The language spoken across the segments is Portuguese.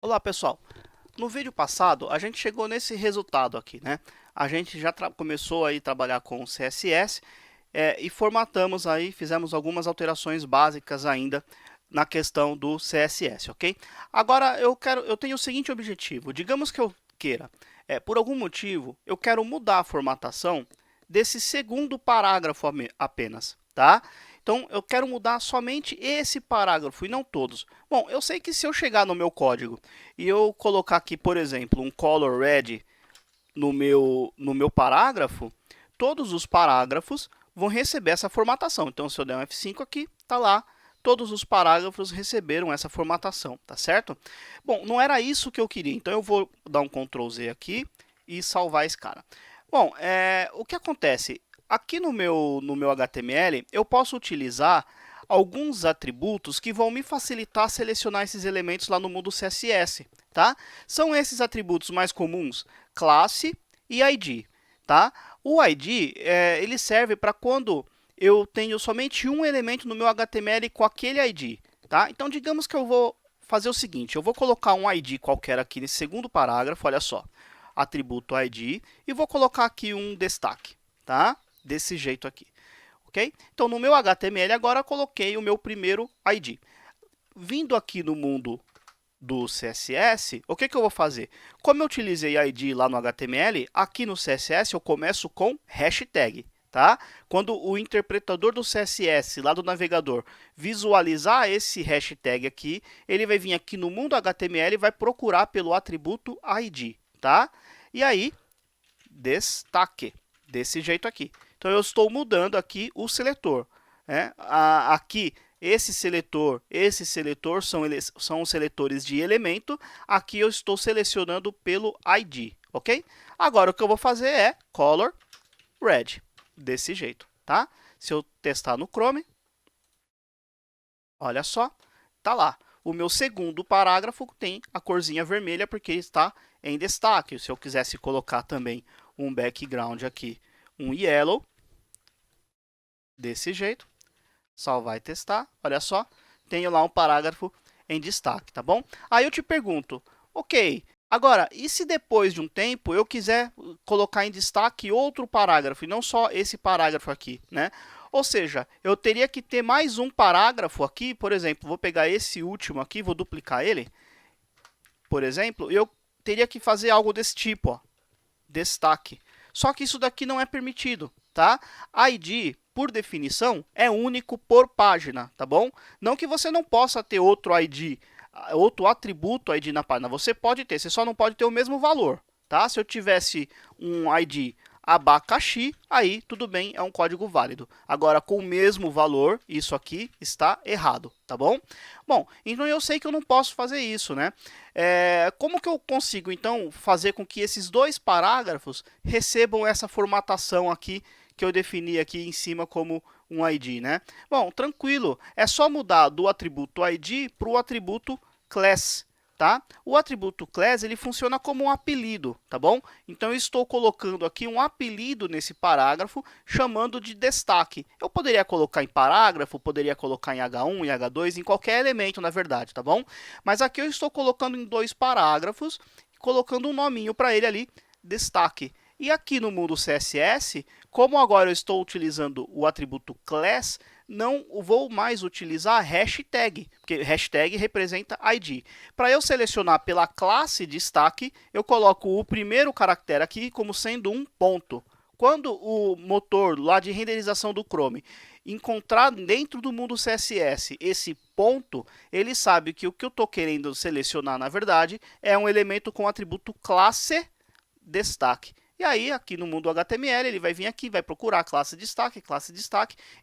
Olá pessoal, no vídeo passado a gente chegou nesse resultado aqui, né? A gente já começou aí a trabalhar com o CSS e formatamos aí, fizemos algumas alterações básicas ainda na questão do CSS, ok? Agora eu tenho o seguinte objetivo, digamos que eu queira, por algum motivo, eu quero mudar a formatação desse segundo parágrafo apenas, tá? Então, eu quero mudar somente esse parágrafo e não todos. Bom, eu sei que se eu chegar no meu código e eu colocar aqui, por exemplo, um color red no meu parágrafo, todos os parágrafos vão receber essa formatação. Então, se eu der um F5 aqui, está lá, todos os parágrafos receberam essa formatação, tá certo? Bom, não era isso que eu queria, então eu vou dar um Ctrl Z aqui e salvar esse cara. Bom, o que acontece? Aqui no meu HTML, eu posso utilizar alguns atributos que vão me facilitar selecionar esses elementos lá no mundo CSS, tá? São esses atributos mais comuns, classe e ID, tá? O ID, ele serve para quando eu tenho somente um elemento no meu HTML com aquele ID, tá? Então, digamos que eu vou fazer o seguinte, eu vou colocar um ID qualquer aqui nesse segundo parágrafo, olha só, atributo ID, e vou colocar aqui um destaque, tá? Desse jeito aqui, ok? Então, no meu HTML agora, coloquei o meu primeiro ID. Vindo aqui no mundo do CSS, o que eu vou fazer? Como eu utilizei ID lá no HTML, aqui no CSS eu começo com hashtag, tá? Quando o interpretador do CSS lá do navegador visualizar esse hashtag aqui, ele vai vir aqui no mundo HTML e vai procurar pelo atributo ID, tá? E aí, destaque, desse jeito aqui. Então, eu estou mudando aqui o seletor. Aqui, esse seletor são os seletores de elemento. Aqui eu estou selecionando pelo ID, ok? Agora, o que eu vou fazer é color red, desse jeito, tá? Se eu testar no Chrome, olha só, tá lá. O meu segundo parágrafo tem a corzinha vermelha porque está em destaque. Se eu quisesse colocar também um background aqui, um yellow, desse jeito, salvar e testar, olha só, tenho lá um parágrafo em destaque, tá bom? Aí eu te pergunto, ok, agora, e se depois de um tempo eu quiser colocar em destaque outro parágrafo, e não só esse parágrafo aqui, né? Ou seja, eu teria que ter mais um parágrafo aqui, por exemplo, vou pegar esse último aqui, vou duplicar ele, por exemplo, e eu teria que fazer algo desse tipo, ó, destaque. Só que isso daqui não é permitido, tá? ID, por definição, é único por página, tá bom? Não que você não possa ter outro ID, outro atributo ID na página. Você pode ter, você só não pode ter o mesmo valor, tá? Se eu tivesse um ID abacaxi, aí tudo bem, é um código válido. Agora, com o mesmo valor, isso aqui está errado, tá bom? Bom, então eu sei que eu não posso fazer isso, né? Como que eu consigo, então, fazer com que esses dois parágrafos recebam essa formatação aqui que eu defini aqui em cima como um ID, né? Bom, tranquilo, é só mudar do atributo ID para o atributo class, tá? O atributo class, ele funciona como um apelido, tá bom? Então, eu estou colocando aqui um apelido nesse parágrafo, chamando de destaque. Eu poderia colocar em parágrafo, poderia colocar em H1, em H2, em qualquer elemento, na verdade, tá bom? Mas aqui eu estou colocando em dois parágrafos, colocando um nominho para ele ali, destaque. E aqui no mundo CSS, como agora eu estou utilizando o atributo class, não vou mais utilizar hashtag, porque hashtag representa ID. Para eu selecionar pela classe destaque, eu coloco o primeiro caractere aqui como sendo um ponto. Quando o motor lá de renderização do Chrome encontrar dentro do mundo CSS esse ponto, ele sabe que o que eu estou querendo selecionar, na verdade, é um elemento com atributo classe destaque. E aí, aqui no mundo HTML, ele vai vir aqui, vai procurar a classe destaque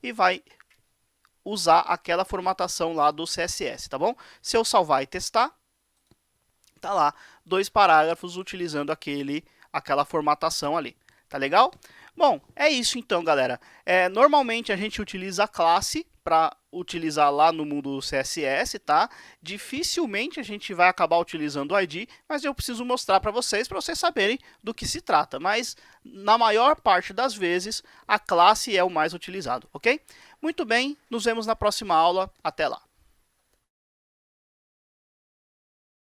e vai usar aquela formatação lá do CSS, tá bom? Se eu salvar e testar, tá lá, dois parágrafos utilizando aquela formatação ali. Tá legal? Bom, é isso então, galera. Normalmente a gente utiliza a classe para utilizar lá no mundo CSS, tá? Dificilmente a gente vai acabar utilizando o ID, mas eu preciso mostrar para vocês saberem do que se trata. Mas, na maior parte das vezes, a classe é o mais utilizado, ok? Muito bem, nos vemos na próxima aula. Até lá!